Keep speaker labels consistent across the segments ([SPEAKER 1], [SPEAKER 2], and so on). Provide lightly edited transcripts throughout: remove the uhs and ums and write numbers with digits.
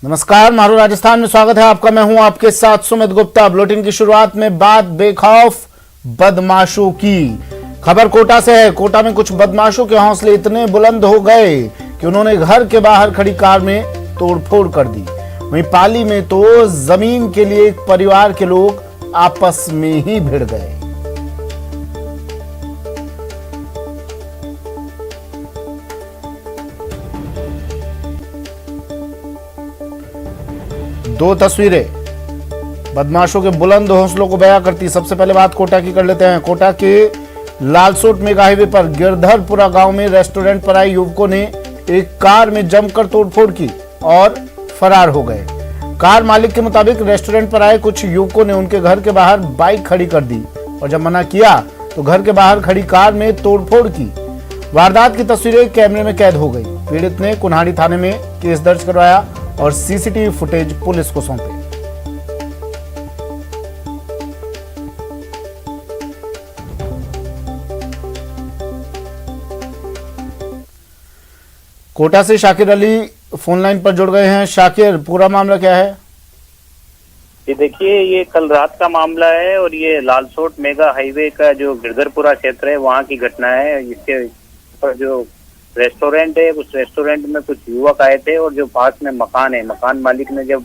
[SPEAKER 1] नमस्कार, मारू राजस्थान में स्वागत है आपका। मैं हूं आपके साथ सुमित गुप्ता। बुलेटिन की शुरुआत में बात बेखौफ बदमाशों की। खबर कोटा से है। कोटा में कुछ बदमाशों के हौसले इतने बुलंद हो गए कि उन्होंने घर के बाहर खड़ी कार में तोड़फोड़ कर दी। वहीं पाली में तो जमीन के लिए एक परिवार के लोग आपस में ही भिड़ गए। दो तस्वीरें बदमाशों के बुलंद हौसलों को बयां करती। सबसे पहले बात कोटा की कर लेते हैं। कोटा के लालसोट मेगा हाईवे पर गिरधरपुरा गांव में रेस्टोरेंट पर आए युवकों ने एक कार में जमकर तोड़फोड़ की और फरार हो गए। कार मालिक के मुताबिक रेस्टोरेंट पर आए कुछ युवकों ने उनके घर के बाहर बाइक खड़ी कर दी और जब मना किया तो घर के बाहर खड़ी कार में तोड़फोड़ की। वारदात की तस्वीरें कैमरे में कैद हो गई। पीड़ित ने कुन्हाड़ी थाने में केस दर्ज करवाया और सीसीटीवी फुटेज पुलिस को सौंपे। कोटा से शाकिर अली फोन लाइन पर जुड़ गए हैं। शाकिर, पूरा मामला क्या है?
[SPEAKER 2] ये देखिए, ये कल रात का मामला है और ये लालसोट मेगा हाईवे का जो गिरधरपुरा क्षेत्र है वहाँ की घटना है। इसके पर जो रेस्टोरेंट है, उस रेस्टोरेंट में कुछ युवक आए थे और जो पास में मकान है, मकान मालिक ने जब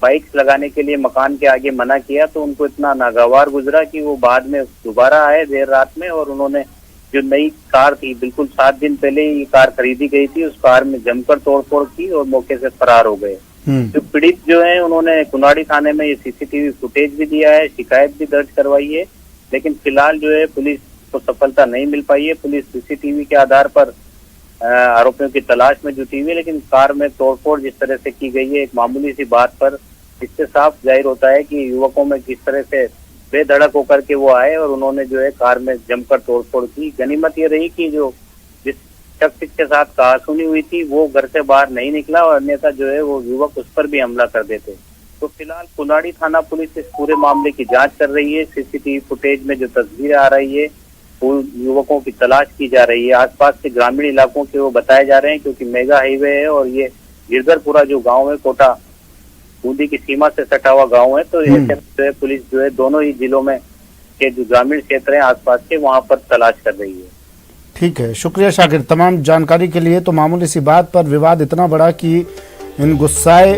[SPEAKER 2] बाइक्स लगाने के लिए मकान के आगे मना किया तो उनको इतना नागवार गुजरा कि वो बाद में दोबारा आए देर रात में और उन्होंने जो नई कार थी, बिल्कुल 7 दिन पहले ये कार खरीदी गई थी, उस कार में जमकर तोड़फोड़ की और मौके से फरार हो गए। जो पीड़ित जो है उन्होंने कुन्हाड़ी थाने में ये सीसीटीवी फुटेज भी दिया है, शिकायत भी दर्ज करवाई है, लेकिन फिलहाल जो है पुलिस को सफलता नहीं मिल पाई है। पुलिस सीसीटीवी के आधार पर आरोपियों की तलाश में जुटी हुई है, लेकिन कार में तोड़फोड़ जिस तरह से की गई है एक मामूली सी बात पर, इससे साफ जाहिर होता है कि युवकों में किस तरह से बेधड़क होकर के वो आए और उन्होंने जो है कार में जमकर तोड़फोड़ की। गनीमत ये रही कि जो जिस शख्स के साथ कहासुनी हुई थी वो घर से बाहर नहीं निकला और अन्यथा जो है वो युवक उस पर भी हमला कर देते। तो फिलहाल कुन्हाड़ी थाना पुलिस इस पूरे मामले की जांच कर रही है। सीसीटीवी फुटेज में जो तस्वीरें आ रही है युवकों की तलाश की जा रही है। आसपास के ग्रामीण इलाकों के वो बताए जा रहे हैं, क्योंकि मेगा हाईवे है और ये गिरधरपुरा जो गांव है कोटा बूंदी की सीमा से सटा हुआ गांव है, तो ऐसे जो है पुलिस जो है दोनों ही जिलों में के जो ग्रामीण क्षेत्र हैं आसपास के वहां पर तलाश कर रही है।
[SPEAKER 1] ठीक है, शुक्रिया शाकिर तमाम जानकारी के लिए। तो मामूली सी बात पर विवाद इतना बड़ा कि इन गुस्साए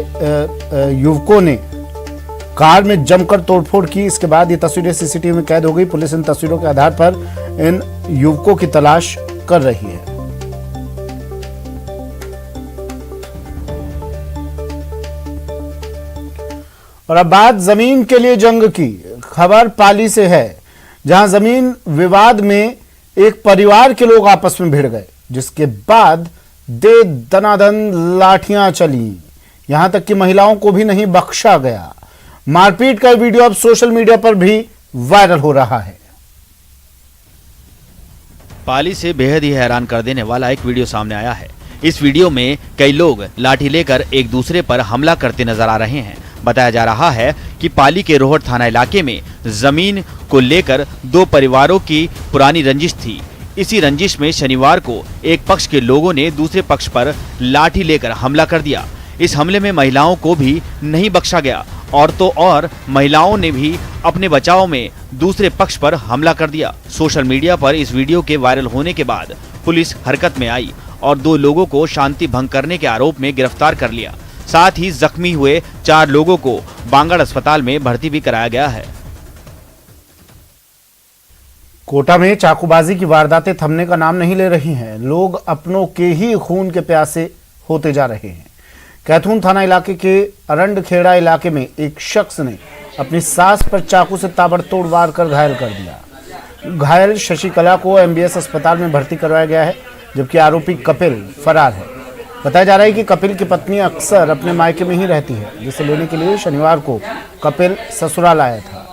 [SPEAKER 1] युवकों ने कार में जमकर तोड़फोड़ की। इसके बाद ये तस्वीरें सीसीटीवी में कैद हो गई। पुलिस इन तस्वीरों के आधार पर इन युवकों की तलाश कर रही है। और अब बात जमीन के लिए जंग की। खबर पाली से है, जहां जमीन विवाद में एक परिवार के लोग आपस में भिड़ गए, जिसके बाद दे दनादन लाठियां चली। यहां तक कि महिलाओं को भी नहीं बख्शा गया। मारपीट का वीडियो अब सोशल मीडिया पर भी वायरल हो रहा है।
[SPEAKER 3] पाली से बेहद ही हैरान कर देने वाला एक वीडियो सामने आया है। इस वीडियो में कई लोग लाठी लेकर एक दूसरे पर हमला करते नजर आ रहे हैं। बताया जा रहा है कि पाली के रोहट थाना इलाके में जमीन को लेकर दो परिवारों की पुरानी रंजिश थी। इसी रंजिश में शनिवार को एक पक्ष के लोगों ने दूसरे पक्ष पर लाठी लेकर हमला कर दिया। इस हमले में महिलाओं को भी नहीं बख्शा गया और तो और महिलाओं ने भी अपने बचाव में दूसरे पक्ष पर हमला कर दिया। सोशल मीडिया पर इस वीडियो के वायरल होने के बाद पुलिस हरकत में आई और 2 लोगों को शांति भंग करने के आरोप में गिरफ्तार कर लिया। साथ ही जख्मी हुए 4 लोगों को बांगड़ अस्पताल में भर्ती भी कराया गया है।
[SPEAKER 1] कोटा में चाकूबाजी की वारदातें थमने का नाम नहीं ले रही हैं। लोग अपनों के ही खून के प्यासे होते जा रहे हैं। कैथून थाना इलाके के अरंडखेड़ा इलाके में एक शख्स ने अपनी सास पर चाकू से ताबड़तोड़ वार कर घायल कर दिया। घायल शशिकला को एमबीएस अस्पताल में भर्ती करवाया गया है, जबकि आरोपी कपिल फरार है। बताया जा रहा है कि कपिल की पत्नी अक्सर अपने मायके में ही रहती है, जिसे लेने के लिए शनिवार को कपिल ससुराल आया था,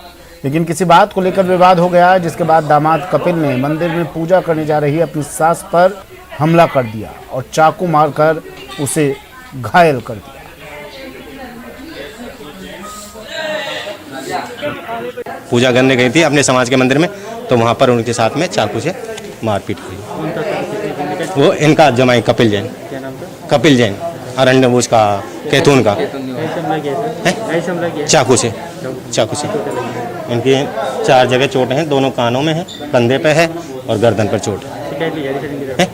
[SPEAKER 1] लेकिन किसी बात को लेकर विवाद हो गया, जिसके बाद दामाद कपिल ने मंदिर में पूजा करने जा रही अपनी सास पर हमला कर दिया और चाकू मारकर उसे घायल कर दिया।
[SPEAKER 4] पूजा करने गई थी अपने समाज के मंदिर में, तो वहाँ पर उनके साथ में चाकू से मारपीट हुई। वो इनका जमाई कपिल जैन। क्या नाम था? कपिल जैन। अरंड उसका कैथून का चाकू से इनकी 4 जगह चोट हैं, दोनों कानों में है, कंधे पे है और गर्दन पर चोट है।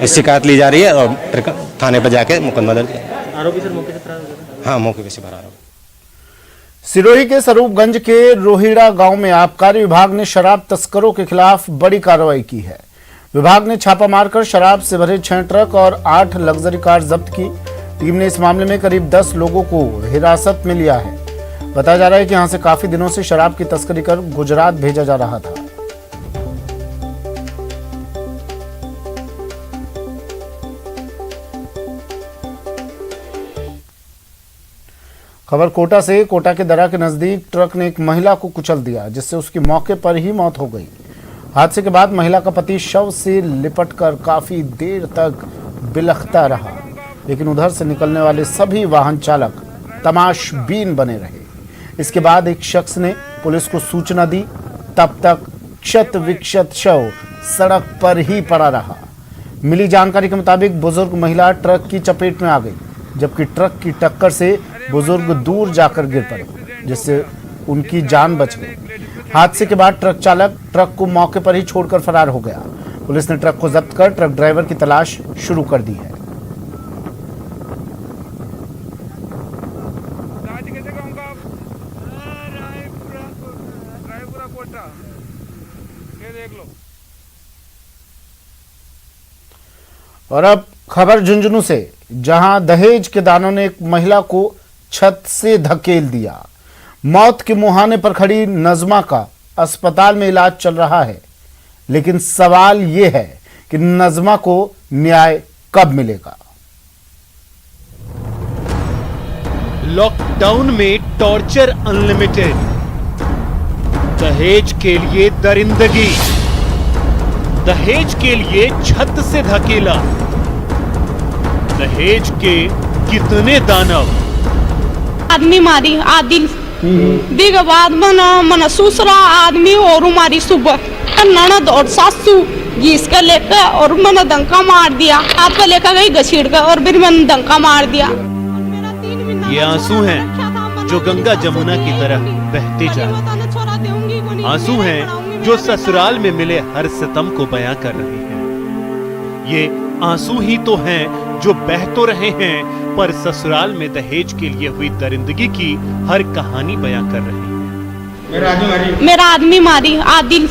[SPEAKER 4] शिकायत ली जा रही है और फिर थाने पर जाके मुकदमा दर्ज किया।
[SPEAKER 5] आरोपी सर मौके से फरार हो गए।
[SPEAKER 4] हाँ, मौके पे से फरार हो गए।
[SPEAKER 1] सिरोही के स्वरूपगंज के रोहिड़ा गांव में आबकारी विभाग ने शराब तस्करों के खिलाफ बड़ी कार्रवाई की है। विभाग ने छापा मारकर शराब से भरे 6 ट्रक और 8 लग्जरी कार जब्त की। टीम ने इस मामले में करीब 10 लोगों को हिरासत में लिया है। बताया जा रहा है कि यहां से काफी दिनों से शराब की तस्करी कर गुजरात भेजा जा रहा था। खबर कोटा से। कोटा के दरा के नजदीक ट्रक ने एक महिला को कुचल दिया, जिससे उसकी मौके पर ही मौत हो गई। हादसे के बाद महिला का पति शव से लिपटकर काफी देर तक बिलखता रहा, लेकिन उधर से निकलने वाले सभी वाहन चालक तमाशबीन बने रहे। इसके बाद एक शख्स ने पुलिस को सूचना दी। तब तक क्षत विक्षत शव सड़क पर ही पड़ा रहा। मिली जानकारी के मुताबिक बुजुर्ग महिला ट्रक की चपेट में आ गई, जबकि ट्रक की टक्कर से बुजुर्ग दूर जाकर गिर पड़े, जिससे उनकी जान बच गई। हादसे के बाद ट्रक चालक ट्रक को मौके पर ही छोड़कर फरार हो गया। पुलिस ने ट्रक को जब्त कर ट्रक ड्राइवर की तलाश शुरू कर दी है। और अब खबर झुंझुनू से, जहां दहेज के दानों ने एक महिला को छत से धकेल दिया। मौत के मुहाने पर खड़ी नजमा का अस्पताल में इलाज चल रहा है, लेकिन सवाल यह है कि नजमा को न्याय कब मिलेगा।
[SPEAKER 6] लॉकडाउन में टॉर्चर अनलिमिटेड, दहेज के लिए दरिंदगी, दहेज के लिए छत से धकेला, दहेज के कितने दानव।
[SPEAKER 7] आदमी मारी आदिल दिग बाद मन दूसरा आदमी और मारी सुबह ननद और सासू घीस कर लेकर और मन धक्का मार दिया। हाथ पर लेकर गई घसीट कर और फिर मन धक्का मार दिया।
[SPEAKER 6] ये आंसू हैं जो गंगा जमुना की तरह बहते जा रहे, आंसू हैं जो ससुराल में मिले हर सितम को बयां कर रहे हैं। ये आंसू ही तो हैं जो बह तो रहे हैं, पर ससुराल में दहेज के लिए हुई दरिंदगी की हर कहानी बयां कर रहे हैं।
[SPEAKER 7] मेरा आदमी मारी आदिल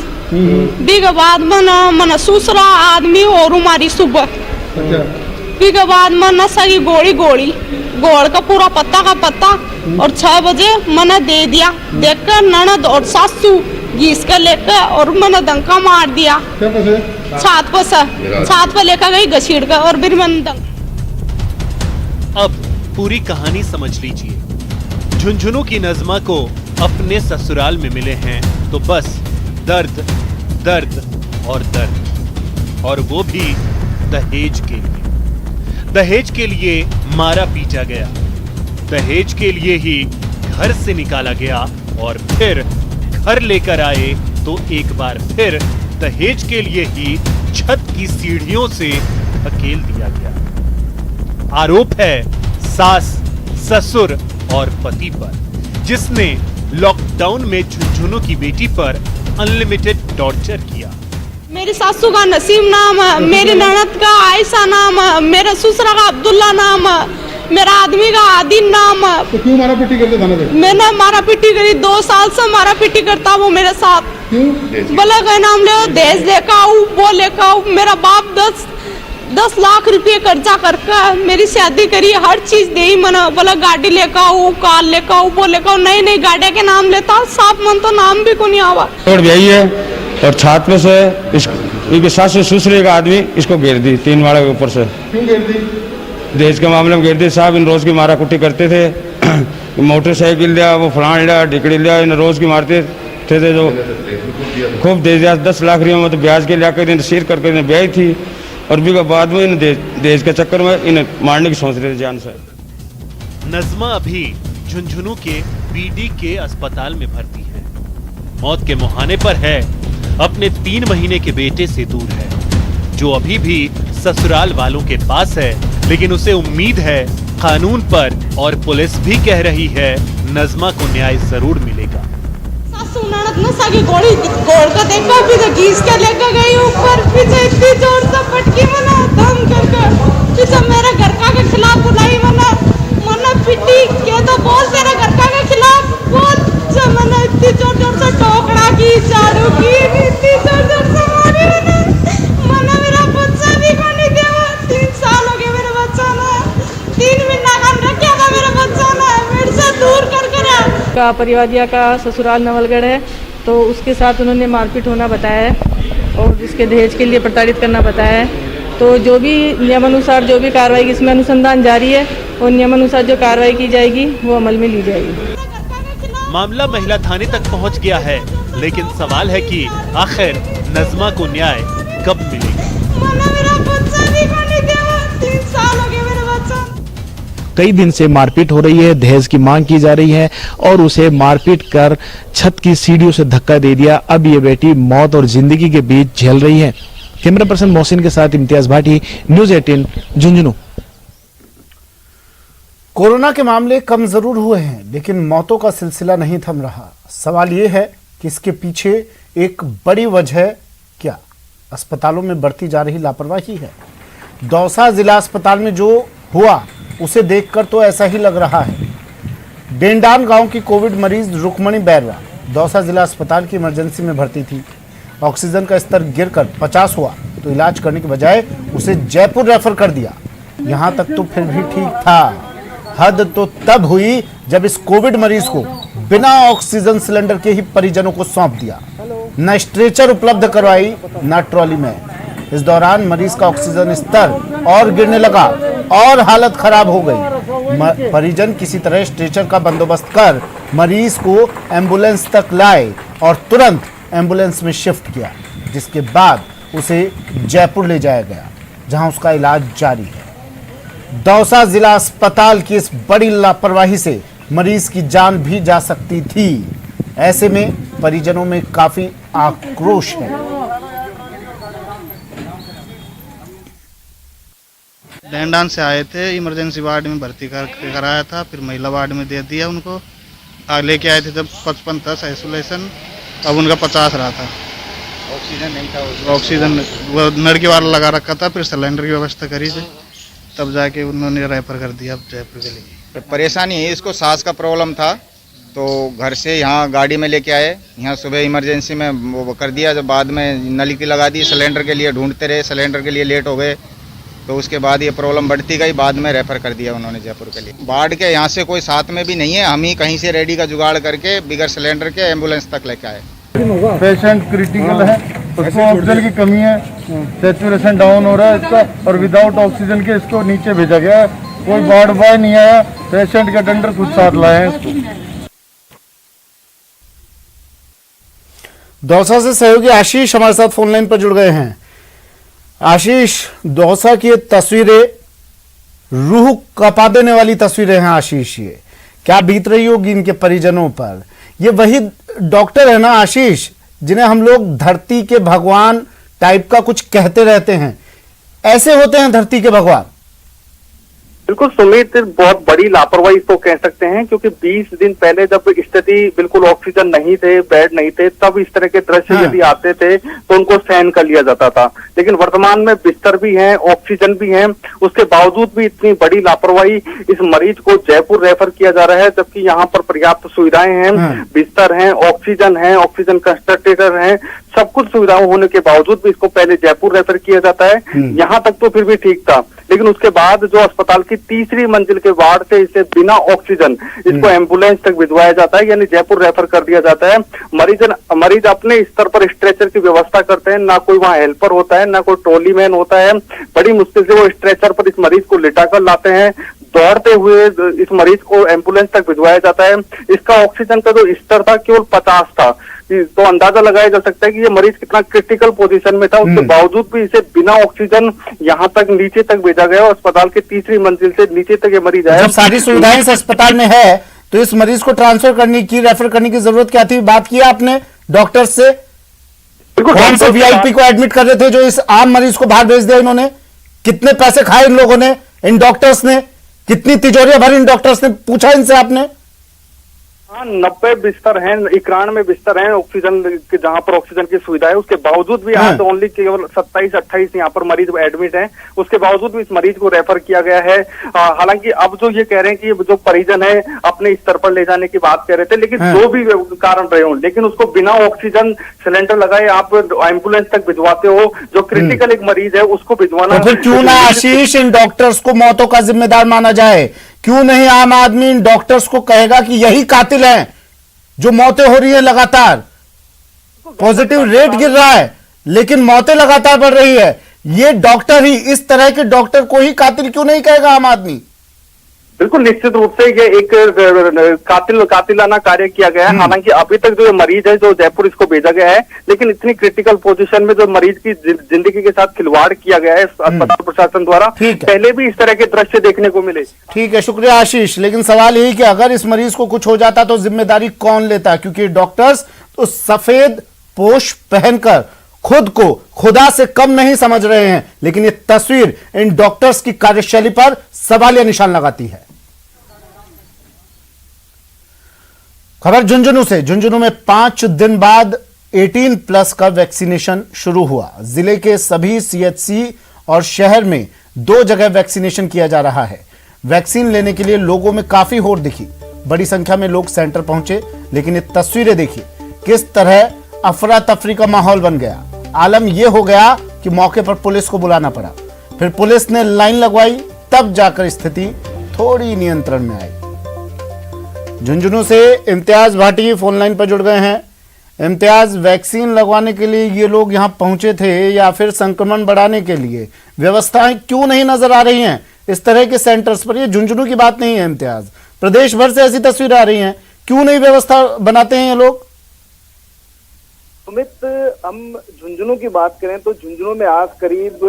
[SPEAKER 7] दिग बाद मन दूसरा आदमी और मारी सुबह दिग बाद मन सही गोली गोड़ का पूरा पत्ता का पत्ता और 6 बजे मन दे दिया। देखकर ननद और सासू घीस कर लेकर और मन धक्का मार दिया। छात पर लेकर गई घसीट कर और फिर मन।
[SPEAKER 6] अब पूरी कहानी समझ लीजिए। झुंझुनू की नज़मा को अपने ससुराल में मिले हैं तो बस दर्द दर्द और दर्द, और वो भी दहेज के लिए। दहेज के लिए मारा पीटा गया, दहेज के लिए ही घर से निकाला गया और फिर घर लेकर आए तो एक बार फिर दहेज के लिए ही छत की सीढ़ियों से धकेल दिया गया। आरोप है सास, ससुर और पति पर, जिसने लॉकडाउन में झुंझुनू की बेटी पर अनलिमिटेड टॉर्चर किया।
[SPEAKER 7] मेरी सासू का नसीम नाम, मेरी ननद का आयशा नाम, मेरे ससुरा का अब्दुल्ला नाम, मेरा आदमी का आदिल नाम।
[SPEAKER 8] तो क्यों मारा पिटी करते थाने पे?
[SPEAKER 7] मैंने मारा पिटी करी, 2 साल से मारा पिटी करता वो मेरे साथ।
[SPEAKER 8] क्यों?
[SPEAKER 7] बोले का नाम ले दहेज लेकर आऊं, वो लेकर आऊं। मेरा बाप 10 लाख रुपये कर्जा करके मेरी शादी करी, हर चीज दे मना। बोला गाड़ी लेकर आऊं, कार लेकर आऊं, वो लेकर आऊं। नई गाड़ी के नाम लेता, साफ मन तो नाम भी को नहीं आवा।
[SPEAKER 9] और यही है और छात में से इनके सास ससुर का आदमी इसको घेर दी 3 माड़ा के ऊपर से।
[SPEAKER 8] क्यों घेर दी?
[SPEAKER 9] दहेज के मामले में घेर दी साहब। इन रोज की मारा कुट्टी करते थे। मोटरसाइकिल लिया, वो फलान लिया, डिकड़ी लिया, इन रोज की मारते थे जो खूब दे दिया। 10 लाख रुपये मतलब ब्याज के लिया कर इन सिर करके इन्हें ब्याई थी, और भी बाद में इन दहेज के चक्कर में इन्हें मारने की सोच रहे थे जान से।
[SPEAKER 6] नज़मा अभी झुंझुनू के बीडी के अस्पताल में भर्ती है। मौत के मुहाने पर है, अपने 3 महीने के बेटे से दूर है, जो अभी भी ससुराल वालों के पास है, लेकिन उसे उम्मीद है कानून पर और पुलिस भी कह रही है नज़मा को न्याय जरूर मिलेगा।
[SPEAKER 7] सासू ननद नशा की गोली गोल का देखा, फिर घीस के लेकर गई ऊपर, पीछे इतनी जोर से पटकी मना दम करके, पीछे मेरे घर का के खिलाफ बुलाई मना पिटी के तो बोल तेरे घर का के खिलाफ बोल, मैंने इतनी जोर जोर से टोकरा की, झाड़ू की, इतनी जोर जोर से मारी मैंने मेरा बच्चा भी को नहीं दिया। 3 साल हो गए मेरे बच्चा ने, 3 महीना काम रखा था मेरे बच्चा ने, मेरे से दूर कर
[SPEAKER 5] का परिवादिया का ससुराल नवलगढ़ है, तो उसके साथ उन्होंने मारपीट होना बताया है और उसके दहेज के लिए प्रताड़ित करना बताया है। तो जो भी नियमानुसार जो भी कार्रवाई, इसमें अनुसंधान जारी है और नियमानुसार जो कार्रवाई की जाएगी वो अमल में ली जाएगी।
[SPEAKER 6] मामला महिला थाने तक पहुंच गया है, लेकिन सवाल है कि आखिर नज़मा को न्याय कब मिलेगा।
[SPEAKER 10] कई दिन से मारपीट हो रही है, दहेज की मांग की जा रही है और उसे मारपीट कर छत की सीढ़ियों से धक्का दे दिया। अब ये बेटी मौत और जिंदगी के बीच झेल रही है। कैमरा पर्सन मोहसिन के साथ इम्तियाज भाटी, न्यूज़ 18 झुंझुनू।
[SPEAKER 1] कोरोना के मामले कम जरूर हुए हैं, लेकिन मौतों का सिलसिला नहीं थम रहा। सवाल यह है कि इसके पीछे एक बड़ी वजह क्या अस्पतालों में बढ़ती जा रही लापरवाही है। दौसा जिला अस्पताल में जो हुआ उसे देखकर तो ऐसा ही लग रहा है। डेंडान गांव की कोविड मरीज रुक्मणी बैरवा दौसा जिला अस्पताल की इमरजेंसी में भर्ती थी। ऑक्सीजन का स्तर गिरकर 50 हुआ तो इलाज करने के बजाय उसे जयपुर रेफर कर दिया। यहां तक तो फिर भी ठीक था। हद तो तब हुई जब इस कोविड मरीज को बिना ऑक्सीजन सिलेंडर के ही परिजनों को सौंप दिया। न स्ट्रेचर उपलब्ध करवाई, न ट्रॉली में। इस दौरान मरीज का ऑक्सीजन स्तर और गिरने लगा और हालत खराब हो गई। परिजन किसी तरह स्ट्रेचर का बंदोबस्त कर मरीज को एम्बुलेंस तक लाए और तुरंत एम्बुलेंस में शिफ्ट किया, जिसके बाद उसे जयपुर ले जाया गया, जहां उसका इलाज जारी है। दौसा जिला अस्पताल की इस बड़ी लापरवाही से मरीज की जान भी जा सकती थी। ऐसे में परिजनों में काफी आक्रोश है।
[SPEAKER 11] डेंडान से आए थे, इमरजेंसी वार्ड में भर्ती कराया था, फिर महिला वार्ड में दे दिया उनको। लेके आए थे जब 55 था आइसोलेशन, अब उनका 50 रहा था।
[SPEAKER 3] ऑक्सीजन नहीं था,
[SPEAKER 11] ऑक्सीजन वो नलकी वाला लगा रखा था, फिर सिलेंडर की व्यवस्था करी थी, तब जाके उन्होंने रेफर कर दिया जयपुर के लिए।
[SPEAKER 12] परेशानी है, इसको सांस का प्रॉब्लम था तो घर से यहाँ गाड़ी में लेके आए, यहाँ सुबह इमरजेंसी में वो कर दिया, जब बाद में नली की लगा दी, सिलेंडर के लिए ढूंढते रहे, सिलेंडर के लिए लेट हो गए, तो उसके बाद ये प्रॉब्लम बढ़ती गई, बाद में रेफर कर दिया उन्होंने जयपुर के लिए। वार्ड के यहाँ से कोई साथ में भी नहीं है, हम ही कहीं से रेडी का जुगाड़ करके बिगर सिलेंडर के एम्बुलेंस तक लेके आए।
[SPEAKER 8] पेशेंट क्रिटिकल है, उसको ऑक्सीजन की कमी है, सैचुरेशन डाउन हो रहा है इसका, और विदाउट ऑक्सीजन के इसको नीचे भेजा गया है। कोई वार्ड बॉय नहीं आया, पेशेंट के अटेंडर खुद साथ लाए हैं इसको।
[SPEAKER 1] दौसा से सहयोगी आशीष हमारे साथ फोन लाइन पर जुड़ गए हैं। आशीष, दौसा की तस्वीरें रूह कपा देने वाली तस्वीरें हैं। आशीष, ये क्या बीत रही होगी इनके परिजनों पर? ये वही डॉक्टर है ना आशीष, जिन्हें हम लोग धरती के भगवान टाइप का कुछ कहते रहते हैं। ऐसे होते हैं धरती के भगवान?
[SPEAKER 13] बिल्कुल सुमित, बहुत बड़ी लापरवाही इसको कह सकते हैं, क्योंकि 20 दिन पहले जब स्थिति बिल्कुल ऑक्सीजन नहीं थे, बेड नहीं थे, तब इस तरह के दृश्य यदि आते थे तो उनको सहन कर लिया जाता था। लेकिन वर्तमान में बिस्तर भी हैं, ऑक्सीजन भी है, उसके बावजूद भी इतनी बड़ी लापरवाही, इस मरीज को जयपुर रेफर किया जा रहा है, जबकि यहाँ पर पर्याप्त सुविधाएं हैं, बिस्तर है, ऑक्सीजन कंसंट्रेटर है, सब कुछ सुविधाओं होने के बावजूद भी इसको पहले जयपुर रेफर किया जाता है। यहाँ तक तो फिर भी ठीक था, लेकिन उसके बाद जो अस्पताल की तीसरी मंजिल के वार्ड से इसे बिना ऑक्सीजन इसको एम्बुलेंस तक भिजवाया जाता है, यानी जयपुर रेफर कर दिया जाता है। मरीज अपने स्तर पर स्ट्रेचर की व्यवस्था करते हैं, ना कोई वहाँ हेल्पर होता है, ना कोई ट्रॉली मैन होता है। बड़ी मुश्किल से वो स्ट्रेचर पर इस मरीज को लिटाकर लाते हैं, दौड़ते हुए इस मरीज को एम्बुलेंस तक भिजवाया जाता है। इसका ऑक्सीजन का जो स्तर था केवल 50 था, तो अंदाजा लगाया जा सकता है कि ये मरीज कितना क्रिटिकल पोजीशन में था। उसके बावजूद भी इसे बिना ऑक्सीजन यहाँ तक नीचे तक भेजा गया और अस्पताल की तीसरी मंजिल से नीचे तक ये मरीज आया।
[SPEAKER 1] जब सारी सुविधाएं इस अस्पताल में है तो इस मरीज को ट्रांसफर करने की, रेफर करने की जरूरत क्या थी? बात किया आपने डॉक्टर से? कौन से वीआईपी को एडमिट कर रहे थे जो इस आम मरीज को बाहर भेज दिया इन्होंने? कितने पैसे खाए इन लोगों ने, इन डॉक्टर्स ने, कितनी तिजोरियां भरी इन डॉक्टर्स ने, पूछा इनसे आपने?
[SPEAKER 13] हाँ, 90 बिस्तर हैं, 91 बिस्तर हैं ऑक्सीजन के, जहां पर ऑक्सीजन की सुविधा है, उसके बावजूद भी यहाँ तो ओनली केवल 27-28 यहाँ पर मरीज एडमिट हैं। उसके बावजूद भी इस मरीज को रेफर किया गया है। हालांकि अब जो ये कह रहे हैं कि जो परिजन है अपने स्तर पर ले जाने की बात कह रहे थे, लेकिन जो भी कारण रहे हो, लेकिन उसको बिना ऑक्सीजन सिलेंडर लगाए आप एम्बुलेंस तक भिजवाते हो। जो क्रिटिकल एक मरीज है उसको भिजवाना,
[SPEAKER 1] तो फिर क्यों ना आशीष इन डॉक्टर्स को मौतों का जिम्मेदार माना जाए? क्यों नहीं आम आदमी इन डॉक्टर्स को कहेगा कि यही कातिल हैं जो मौतें हो रही है लगातार? पॉजिटिव रेट गिर रहा है लेकिन मौतें लगातार बढ़ रही है। ये डॉक्टर ही, इस तरह के डॉक्टर को ही कातिल क्यों नहीं कहेगा आम आदमी?
[SPEAKER 13] बिल्कुल निश्चित रूप से ये एक कातिलाना कार्य किया गया है। हालांकि अभी तक जो मरीज है, जो जयपुर इसको भेजा गया है, लेकिन इतनी क्रिटिकल पोजीशन में जो मरीज की जिंदगी के साथ खिलवाड़ किया गया है अस्पताल प्रशासन द्वारा, पहले भी इस तरह के दृश्य देखने को मिले।
[SPEAKER 1] ठीक है, शुक्रिया आशीष। लेकिन सवाल यही कि अगर इस मरीज को कुछ हो जाता तो जिम्मेदारी कौन लेता? क्योंकि डॉक्टर्स तो सफेद पोश पहनकर खुद को खुदा से कम नहीं समझ रहे हैं, लेकिन ये तस्वीर इन डॉक्टर्स की कार्यशैली पर सवालिया निशान लगाती है। खबर झुंझुनू से। झुंझुनू में 5 दिन बाद 18+ का वैक्सीनेशन शुरू हुआ। जिले के सभी सीएचसी और शहर में 2 जगह वैक्सीनेशन किया जा रहा है। वैक्सीन लेने के लिए लोगों में काफी होड़ दिखी। बड़ी संख्या में लोग सेंटर पहुंचे, लेकिन ये तस्वीरें देखिए किस तरह अफरा तफरी का माहौल बन गया। आलम यह हो गया कि मौके पर पुलिस को बुलाना पड़ा। फिर पुलिस ने लाइन लगवाई, तब जाकर स्थिति थोड़ी नियंत्रण में आई। झुंझुनू से इम्तियाज भाटी फोन लाइन पर जुड़ गए हैं। इम्तियाज, वैक्सीन लगवाने के लिए ये लोग यहां पहुंचे थे या फिर संक्रमण बढ़ाने के लिए? व्यवस्थाएं क्यों नहीं नजर आ रही हैं इस तरह के सेंटर्स पर? ये झुंझुनू की बात नहीं है इम्तियाज, प्रदेश भर से ऐसी तस्वीरें आ रही हैं। क्यों नहीं व्यवस्था बनाते हैं ये लोग?
[SPEAKER 13] सुमित, हम झुंझुनू की बात करें तो झुंझुनू में आज करीब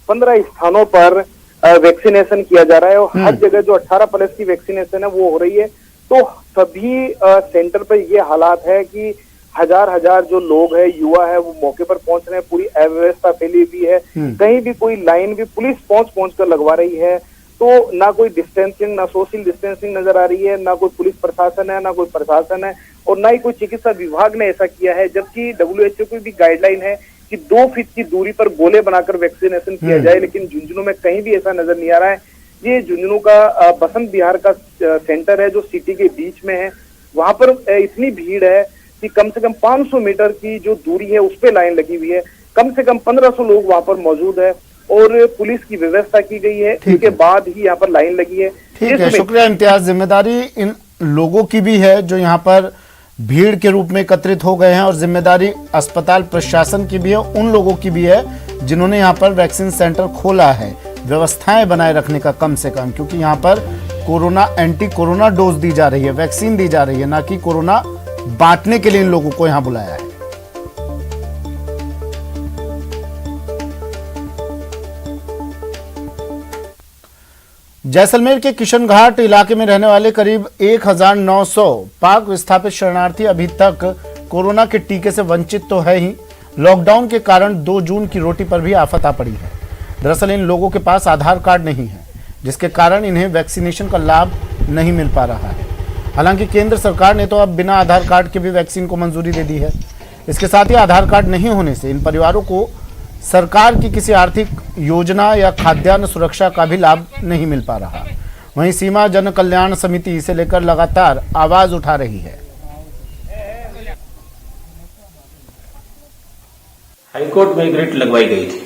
[SPEAKER 13] 15 स्थानों पर वैक्सीनेशन किया जा रहा है और हर जगह जो 18+ की वैक्सीनेशन है वो हो रही है। तो सभी सेंटर पर ये हालात है कि हजार जो लोग हैं, युवा है, वो मौके पर पहुंच रहे हैं। पूरी अव्यवस्था फैली हुई है, कहीं भी कोई लाइन भी पुलिस पहुंच कर लगवा रही है। तो ना कोई डिस्टेंसिंग, ना सोशल डिस्टेंसिंग नजर आ रही है, ना कोई पुलिस प्रशासन है, ना कोई प्रशासन है और ना ही कोई चिकित्सा विभाग ने ऐसा किया है। जबकि WHO की भी गाइडलाइन है कि 2 फीट की दूरी पर गोले बनाकर वैक्सीनेशन किया जाए, लेकिन झुंझुनू में कहीं भी ऐसा नजर नहीं आ रहा है। ये झुंझुनू का बसंत विहार का सेंटर है जो सिटी के बीच में है। वहां पर इतनी भीड़ है कि कम से कम 500 मीटर की जो दूरी है उस पे लाइन लगी हुई है। कम से कम 1500 लोग वहां पर मौजूद है और पुलिस की व्यवस्था की गई है। इसके बाद ही यहाँ पर लाइन लगी है।
[SPEAKER 1] ठीक है, शुक्रिया इम्तियाज। जिम्मेदारी इन लोगों की भी है जो यहाँ पर भीड़ के रूप में एकत्रित हो गए हैं और जिम्मेदारी अस्पताल प्रशासन की भी है, उन लोगों की भी है जिन्होंने यहाँ पर वैक्सीन सेंटर खोला है। व्यवस्थाएं बनाए रखने का कम से कम, क्योंकि यहाँ पर एंटी कोरोना डोज दी जा रही है, वैक्सीन दी जा रही है, ना कि कोरोना बांटने के लिए इन लोगों को यहाँ बुलाया है। जैसलमेर के किशन घाट इलाके में रहने वाले करीब 1900 पाक विस्थापित शरणार्थी अभी तक कोरोना के टीके से वंचित तो है ही, लॉकडाउन के कारण 2 जून की रोटी पर भी आफत आ पड़ी है। दरअसल इन लोगों के पास आधार कार्ड नहीं है, जिसके कारण इन्हें वैक्सीनेशन का लाभ नहीं मिल पा रहा है। हालांकि केंद्र सरकार ने तो अब बिना आधार कार्ड के भी वैक्सीन को मंजूरी दे दी है। इसके साथ ही आधार कार्ड नहीं होने से इन परिवारों को सरकार की किसी आर्थिक योजना या खाद्यान्न सुरक्षा का भी लाभ नहीं मिल पा रहा। वहीं सीमा जन कल्याण समिति इसे लेकर लगातार आवाज उठा रही है।
[SPEAKER 14] हाईकोर्ट में एक रिट लगवाई गई थी।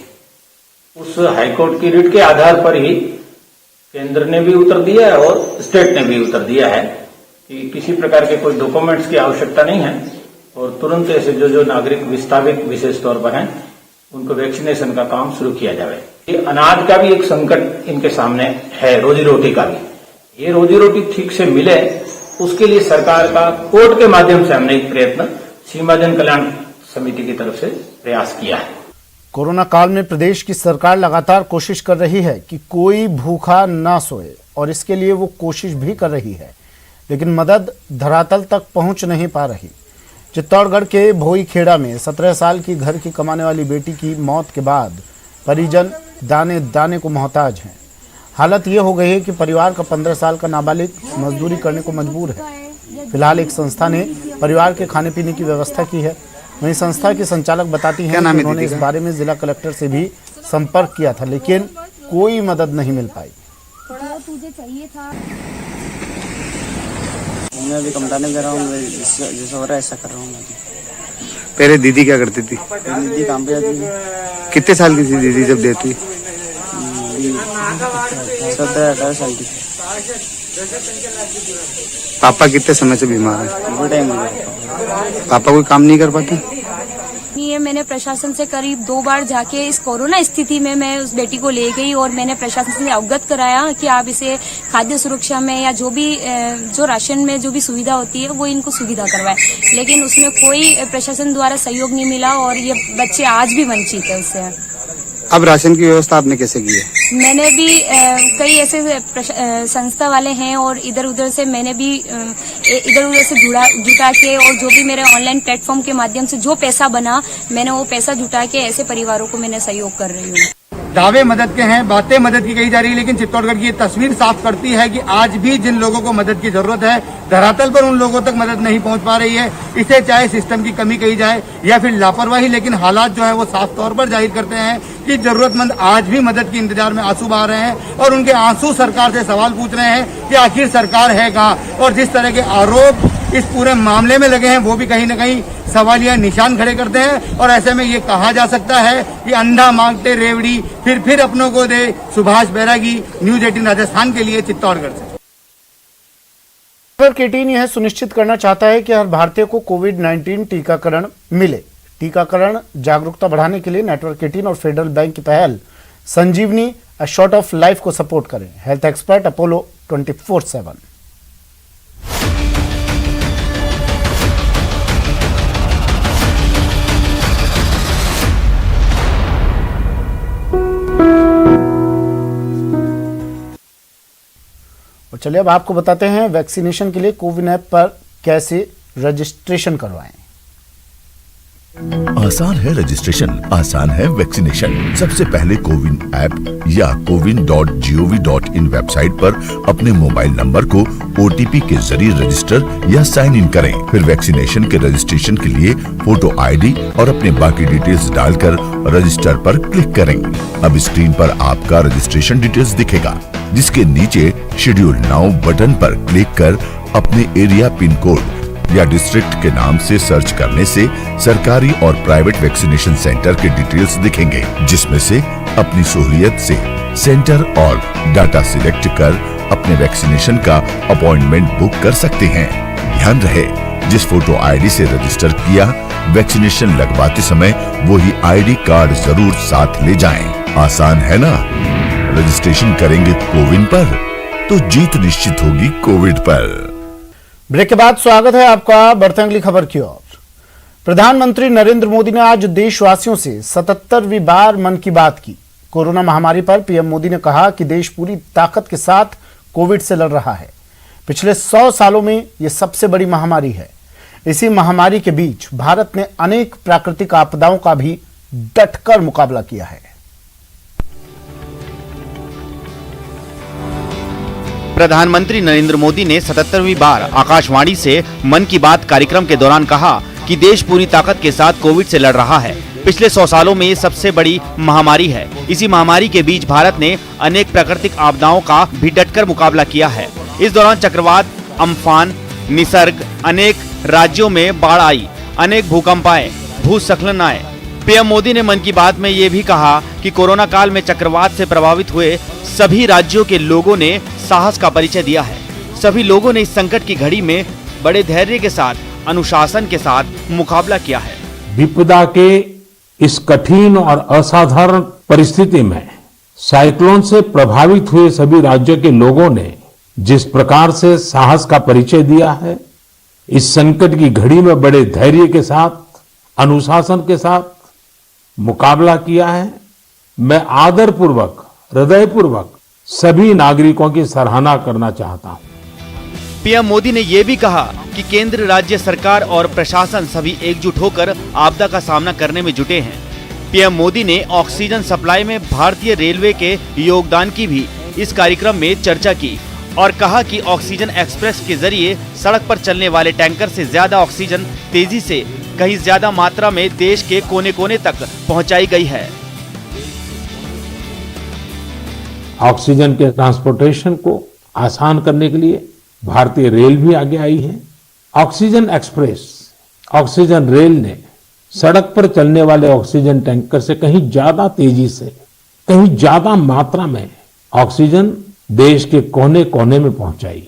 [SPEAKER 14] उस हाईकोर्ट की रिट के आधार पर ही केंद्र ने भी उत्तर दिया है और स्टेट ने भी उत्तर दिया है कि किसी प्रकार के कोई डॉक्यूमेंट्स की आवश्यकता नहीं है और तुरंत ऐसे जो नागरिक विस्थापित विशेष तौर पर हैं उनको वैक्सीनेशन का काम शुरू किया जाए। ये अनाज का भी एक संकट इनके सामने है, रोजी रोटी का भी। ये रोजी रोटी ठीक से मिले उसके लिए सरकार का कोर्ट के माध्यम से हमने एक प्रयत्न सीमा जन कल्याण समिति की तरफ से प्रयास किया है।
[SPEAKER 1] कोरोना काल में प्रदेश की सरकार लगातार कोशिश कर रही है कि कोई भूखा ना सोए और इसके लिए वो कोशिश भी कर रही है, लेकिन मदद धरातल तक पहुंच नहीं पा रही। चित्तौड़गढ़ के भोई खेड़ा में 17 साल की घर की कमाने वाली बेटी की मौत के बाद परिजन दाने दाने को मोहताज हैं। हालत ये हो गई है कि परिवार का 15 साल का नाबालिग मजदूरी करने को मजबूर है। फिलहाल एक संस्था ने परिवार के खाने पीने की व्यवस्था की है। वहीं संस्था की संचालक बताती हैं कि उन्होंने इस बारे में जिला कलेक्टर से भी संपर्क किया था, लेकिन कोई मदद नहीं मिल पाई।
[SPEAKER 15] तुझे चाहिए था, मैं अभी कमटाने दे रहा हूँ, जैसा हो रहा है ऐसा कर रहा हूँ।
[SPEAKER 16] पहले दीदी क्या करती थी?
[SPEAKER 15] दीदी काम पे जाती है।
[SPEAKER 16] कितने साल की थी दीदी जब देती?
[SPEAKER 15] 17-18 साल की।
[SPEAKER 16] पापा कितने समय से बीमार है?
[SPEAKER 15] वो टाइम हो गया।
[SPEAKER 16] पापा कोई काम नहीं कर पाते?
[SPEAKER 15] ये मैंने प्रशासन से करीब 2 बार जाके इस कोरोना स्थिति में मैं उस बेटी को ले गई और मैंने प्रशासन से अवगत कराया कि आप इसे खाद्य सुरक्षा में या जो भी जो राशन में जो भी सुविधा होती है वो इनको सुविधा करवाए, लेकिन उसमें कोई प्रशासन द्वारा सहयोग नहीं मिला और ये बच्चे आज भी वंचित है उससे।
[SPEAKER 16] अब राशन की व्यवस्था आपने कैसे की है?
[SPEAKER 15] मैंने भी कई ऐसे संस्था वाले हैं और इधर उधर से मैंने भी इधर उधर से जुटा के और जो भी मेरे ऑनलाइन प्लेटफॉर्म के माध्यम से जो पैसा बना मैंने वो पैसा जुटा के ऐसे परिवारों को मैंने सहयोग कर रही हूँ।
[SPEAKER 17] दावे मदद के हैं, बातें मदद की कही जा रही है, लेकिन चित्तौड़गढ़ की ये तस्वीर साफ करती है कि आज भी जिन लोगों को मदद की जरूरत है धरातल पर उन लोगों तक मदद नहीं पहुंच पा रही है। इसे चाहे सिस्टम की कमी कही जाए या फिर लापरवाही, लेकिन हालात जो है वो साफ तौर पर जाहिर करते हैं कि जरूरतमंद आज भी मदद के इंतजार में आंसू बहा रहे हैं और उनके आंसू सरकार से सवाल पूछ रहे हैं कि आखिर सरकार है कहाँ। और जिस तरह के आरोप इस पूरे मामले में लगे हैं वो भी कहीं न कहीं सवालिया निशान खड़े करते हैं। और ऐसे में ये कहा जा सकता है कि अंधा मांगते रेवड़ी फिर अपनों को दे। सुभाष बैरागी, न्यूज 18 राजस्थान के लिए चित्तौड़गढ़ से।
[SPEAKER 1] नेटवर्क 18 यह सुनिश्चित करना चाहता है कि हर भारतीय को कोविड-19 टीकाकरण मिले। टीकाकरण जागरूकता बढ़ाने के लिए नेटवर्क 18 और फेडरल बैंक की पहल संजीवनी अ शॉट ऑफ लाइफ को सपोर्ट करें। Health expert Apollo 24/7। और चलिए अब आपको बताते हैं वैक्सीनेशन के लिए कोविन ऐप पर कैसे रजिस्ट्रेशन करवाएं।
[SPEAKER 18] आसान है रजिस्ट्रेशन, आसान है वैक्सीनेशन। सबसे पहले कोविन ऐप या cowin.gov.in वेबसाइट पर अपने मोबाइल नंबर को OTP के जरिए रजिस्टर या साइन इन करें। फिर वैक्सीनेशन के रजिस्ट्रेशन के लिए फोटो ID और अपने बाकी डिटेल्स डालकर रजिस्टर पर क्लिक करें। अब स्क्रीन पर आपका रजिस्ट्रेशन डिटेल्स दिखेगा, जिसके नीचे शेड्यूल नाउ बटन पर क्लिक कर अपने एरिया पिन कोड या डिस्ट्रिक्ट के नाम से सर्च करने से सरकारी और प्राइवेट वैक्सीनेशन सेंटर के डिटेल्स दिखेंगे, जिसमें से अपनी सहूलियत से सेंटर और डाटा सिलेक्ट कर अपने वैक्सीनेशन का अपॉइंटमेंट बुक कर सकते हैं। ध्यान रहे, जिस फोटो ID से रजिस्टर किया, वैक्सीनेशन लगवाते समय वही ID कार्ड जरूर साथ ले जाएं। आसान है ना? रजिस्ट्रेशन करेंगे कोविन पर तो जीत निश्चित होगी कोविड पर।
[SPEAKER 1] ब्रेक के बाद स्वागत है आपका। बढ़ते अगली खबर की ओर। प्रधानमंत्री नरेंद्र मोदी ने आज देशवासियों से 77वीं बार मन की बात की। कोरोना महामारी पर पीएम मोदी ने कहा कि देश पूरी ताकत के साथ कोविड से लड़ रहा है। पिछले 100 सालों में यह सबसे बड़ी महामारी है। इसी महामारी के बीच भारत ने अनेक प्राकृतिक आपदाओं का भी डटकर मुकाबला किया है।
[SPEAKER 3] प्रधानमंत्री नरेंद्र मोदी ने 77वीं बार आकाशवाणी से मन की बात कार्यक्रम के दौरान कहा कि देश पूरी ताकत के साथ कोविड से लड़ रहा है। पिछले 100 सालों में ये सबसे बड़ी महामारी है। इसी महामारी के बीच भारत ने अनेक प्राकृतिक आपदाओं का भी डटकर मुकाबला किया है। इस दौरान चक्रवात, अम्फान, निसर्ग, अनेक राज्यों में बाढ़ आई, अनेक भूकंप आए, भूस्खलन आए। पीएम मोदी ने मन की बात में ये भी कहा कि कोरोना काल में चक्रवात से प्रभावित हुए सभी राज्यों के लोगों ने साहस का परिचय दिया है। सभी लोगों ने इस संकट की घड़ी में बड़े धैर्य के साथ, अनुशासन के साथ मुकाबला किया है।
[SPEAKER 19] विपदा के इस कठिन और असाधारण परिस्थिति में साइक्लोन से प्रभावित हुए सभी राज्यों के लोगों ने जिस प्रकार से साहस का परिचय दिया है, इस संकट की घड़ी में बड़े धैर्य के साथ, अनुशासन के साथ मुकाबला किया है, मैं आदरपूर्वक, हृदयपूर्वक सभी नागरिकों की सराहना करना चाहता हूं।
[SPEAKER 3] पीएम मोदी ने यह भी कहा कि केंद्र, राज्य सरकार और प्रशासन सभी एकजुट होकर आपदा का सामना करने में जुटे हैं। पीएम मोदी ने ऑक्सीजन सप्लाई में भारतीय रेलवे के योगदान की भी इस कार्यक्रम में चर्चा की और कहा कि ऑक्सीजन एक्सप्रेस के जरिए सड़क पर चलने वाले टैंकर से ज्यादा ऑक्सीजन तेजी से कहीं ज्यादा मात्रा में देश के कोने कोने तक पहुंचाई गई है।
[SPEAKER 19] ऑक्सीजन के ट्रांसपोर्टेशन को आसान करने के लिए भारतीय रेल भी आगे आई है। ऑक्सीजन एक्सप्रेस, ऑक्सीजन रेल ने सड़क पर चलने वाले ऑक्सीजन टैंकर से कहीं ज्यादा तेजी से, कहीं ज्यादा मात्रा में ऑक्सीजन देश के कोने कोने में पहुंचाई।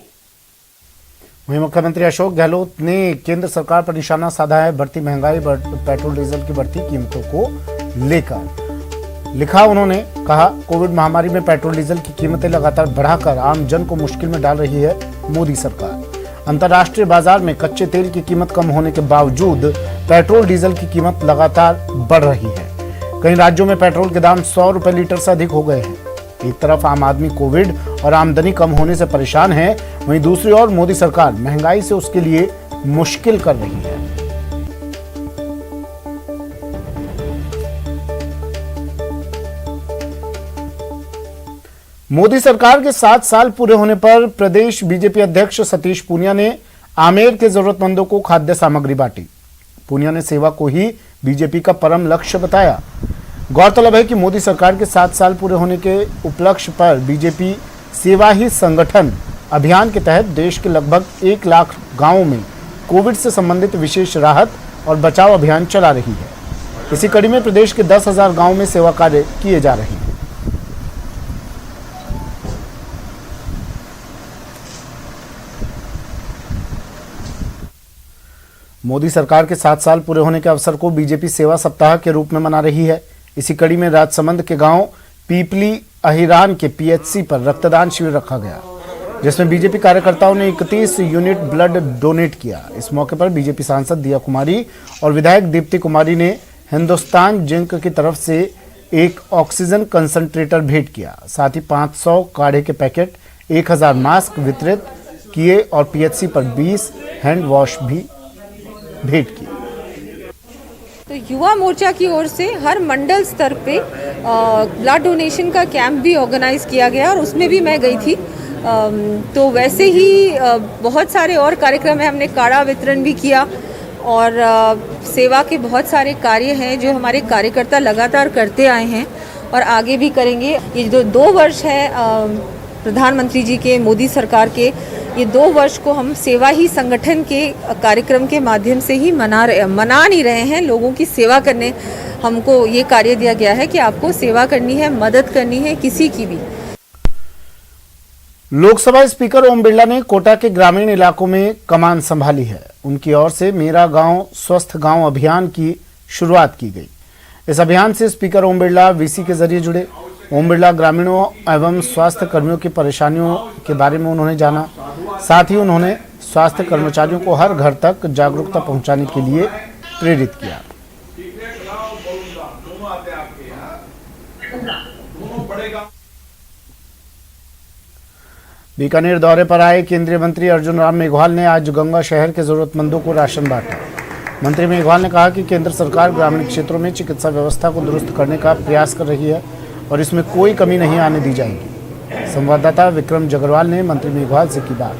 [SPEAKER 1] वहीं मुख्यमंत्री अशोक गहलोत ने केंद्र सरकार पर निशाना साधा है बढ़ती महंगाई, पेट्रोल डीजल की बढ़ती कीमतों को लेकर। लिखा उन्होंने, कहा कोविड महामारी में पेट्रोल डीजल की कीमतें लगातार बढ़ाकर आम जन को मुश्किल में डाल रही है मोदी सरकार। अंतर्राष्ट्रीय बाजार में कच्चे तेल की कीमत कम होने के बावजूद पेट्रोल डीजल की कीमत लगातार बढ़ रही है। कई राज्यों में पेट्रोल के दाम 100 रुपए लीटर से अधिक हो गए हैं। एक तरफ आम आदमी कोविड और आमदनी कम होने से परेशान है, वहीं दूसरी ओर मोदी सरकार महंगाई से उसके लिए मुश्किल कर रही है। मोदी सरकार के 7 साल पूरे होने पर प्रदेश बीजेपी अध्यक्ष सतीश पूनिया ने आमेर के जरूरतमंदों को खाद्य सामग्री बांटी। पूनिया ने सेवा को ही बीजेपी का परम लक्ष्य बताया। गौरतलब है कि मोदी सरकार के 7 साल पूरे होने के उपलक्ष्य पर बीजेपी सेवा ही संगठन अभियान के तहत देश के लगभग 1 लाख गांवों में कोविड से संबंधित विशेष राहत और बचाव अभियान चला रही है। इसी कड़ी में प्रदेश के 10,000 गांवों में सेवा कार्य किए जा रहे हैं। मोदी सरकार के 7 साल पूरे होने के अवसर को बीजेपी सेवा सप्ताह के रूप में मना रही है। इसी कड़ी में राजसमंद के गांव पीपली अहिरान के पीएचसी पर रक्तदान शिविर रखा गया, जिसमें बीजेपी कार्यकर्ताओं ने 31 यूनिट ब्लड डोनेट किया। इस मौके पर बीजेपी सांसद दिया कुमारी और विधायक दीप्ति कुमारी ने हिंदुस्तान जिंक की तरफ से एक ऑक्सीजन कंसंट्रेटर भेंट किया। साथ ही 500 काढ़े के पैकेट, 1000 मास्क वितरित किए और पीएचसी पर 20 हैंड वॉश भी भेंट की।
[SPEAKER 20] तो युवा मोर्चा की ओर से हर मंडल स्तर पे ब्लड डोनेशन का कैंप भी ऑर्गेनाइज किया गया और उसमें भी मैं गई थी। तो वैसे ही बहुत सारे और कार्यक्रम है, हमने काढ़ा वितरण भी किया और सेवा के बहुत सारे कार्य हैं जो हमारे कार्यकर्ता लगातार करते आए हैं और आगे भी करेंगे। ये जो 2 वर्ष है प्रधानमंत्री जी के, मोदी सरकार के, ये 2 वर्ष को हम सेवा ही संगठन के कार्यक्रम के माध्यम से ही मना नहीं रहे हैं। लोगों की सेवा करने हमको ये कार्य दिया गया है कि आपको सेवा करनी है, मदद करनी है किसी की भी।
[SPEAKER 1] लोकसभा स्पीकर ओम बिरला ने कोटा के ग्रामीण इलाकों में कमान संभाली है। उनकी ओर से मेरा गांव स्वस्थ गांव अभियान की शुरुआत की गई। इस अभियान से स्पीकर ओम बिरला वीसी के जरिए जुड़े। ओम बिरला ग्रामीणों एवं स्वास्थ्य कर्मियों की परेशानियों के बारे में उन्होंने जाना। साथ ही उन्होंने स्वास्थ्य कर्मचारियों को हर घर तक जागरूकता पहुंचाने के लिए प्रेरित किया। बीकानेर दौरे पर आए केंद्रीय मंत्री अर्जुन राम मेघवाल ने आज गंगा शहर के जरूरतमंदों को राशन बांटा। मंत्री मेघवाल ने कहा कि केंद्र सरकार ग्रामीण क्षेत्रों में चिकित्सा व्यवस्था को दुरुस्त करने का प्रयास कर रही है और इसमें कोई कमी नहीं आने दी जाएगी। संवाददाता विक्रम जगरवाल ने मंत्री मेघवाल से की बात।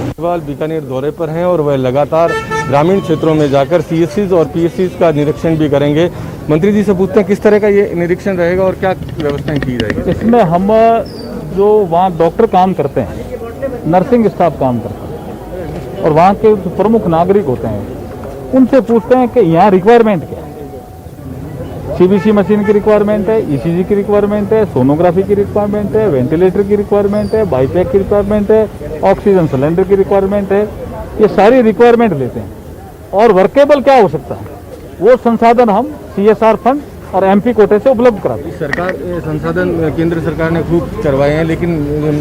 [SPEAKER 21] मेघवाल बीकानेर दौरे पर हैं और वह लगातार ग्रामीण क्षेत्रों में जाकर सीएससीज और पीएससीज का निरीक्षण भी करेंगे। मंत्री जी से पूछते हैं किस तरह का ये निरीक्षण रहेगा और क्या व्यवस्थाएं की जाएगी।
[SPEAKER 22] इसमें हम जो वहाँ डॉक्टर काम करते हैं, नर्सिंग स्टाफ काम करता है और वहाँ के प्रमुख नागरिक होते हैं, उनसे पूछते हैं कि यहाँ रिक्वायरमेंट क्या है। सीबीसी मशीन की रिक्वायरमेंट है, ईसीजी की रिक्वायरमेंट है, सोनोग्राफी की रिक्वायरमेंट है, वेंटिलेटर की रिक्वायरमेंट है, बाईपैक की रिक्वायरमेंट है, ऑक्सीजन सिलेंडर की रिक्वायरमेंट है। ये सारी रिक्वायरमेंट लेते हैं और वर्केबल क्या हो सकता है वो संसाधन हम सीएसआर फंड और एमपी कोटे से उपलब्ध कराते हैं।
[SPEAKER 21] सरकार संसाधन केंद्र सरकार ने खूब करवाए हैं, लेकिन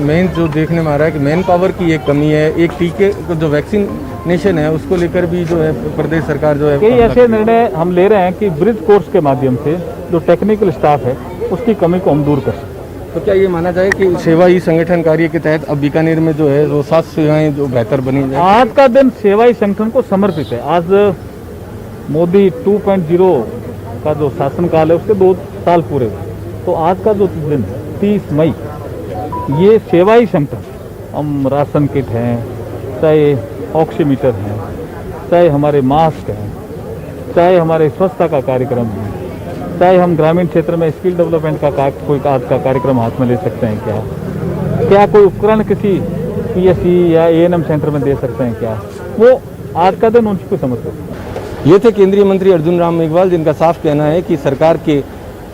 [SPEAKER 21] मेन जो देखने में आ रहा है कि मैन पावर की एक कमी है। एक टीके जो वैक्सीनेशन है उसको लेकर भी जो है प्रदेश सरकार जो है
[SPEAKER 22] कई ऐसे निर्णय हम ले रहे हैं कि ब्रिज कोर्स के माध्यम से जो टेक्निकल स्टाफ है उसकी कमी को हम दूर कर सकते हैं।
[SPEAKER 21] तो क्या ये माना जाए कि सेवा ही संगठन कार्य के तहत अब बीकानेर में जो है वो स्वास्थ्य सेवाएं जो बेहतर बनी जाए।
[SPEAKER 22] आज का दिन सेवा ही संगठन को समर्पित है। आज मोदी 2.0 का जो शासनकाल है उसके 2 साल पूरे हुए। तो आज का जो दिन 30 मई ये सेवाई संगठन, हम राशन किट हैं, चाहे ऑक्सीमीटर हैं, चाहे हमारे मास्क हैं, चाहे हमारे स्वच्छता का कार्यक्रम है, चाहे हम ग्रामीण क्षेत्र में स्किल डेवलपमेंट का कोई आज का कार्यक्रम हाथ में ले सकते हैं क्या कोई उपकरण किसी पीएससी या एएनएम सेंटर में दे सकते हैं क्या, वो आज का दिन उनको समझ सकते।
[SPEAKER 21] ये थे केंद्रीय मंत्री अर्जुन राम मेघवाल, जिनका साफ कहना है कि सरकार के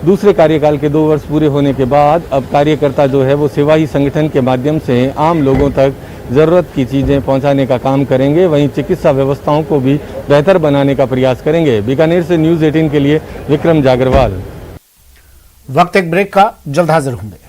[SPEAKER 21] दूसरे कार्यकाल के 2 वर्ष पूरे होने के बाद अब कार्यकर्ता जो है वो सेवा ही संगठन के माध्यम से आम लोगों तक ज़रूरत की चीज़ें पहुंचाने का काम करेंगे, वहीं चिकित्सा व्यवस्थाओं को भी बेहतर बनाने का प्रयास करेंगे। बीकानेर से न्यूज़ 18 के लिए विक्रम जागरवाल।
[SPEAKER 1] वक्त एक ब्रेक का, जल्द हाजिर होंगे।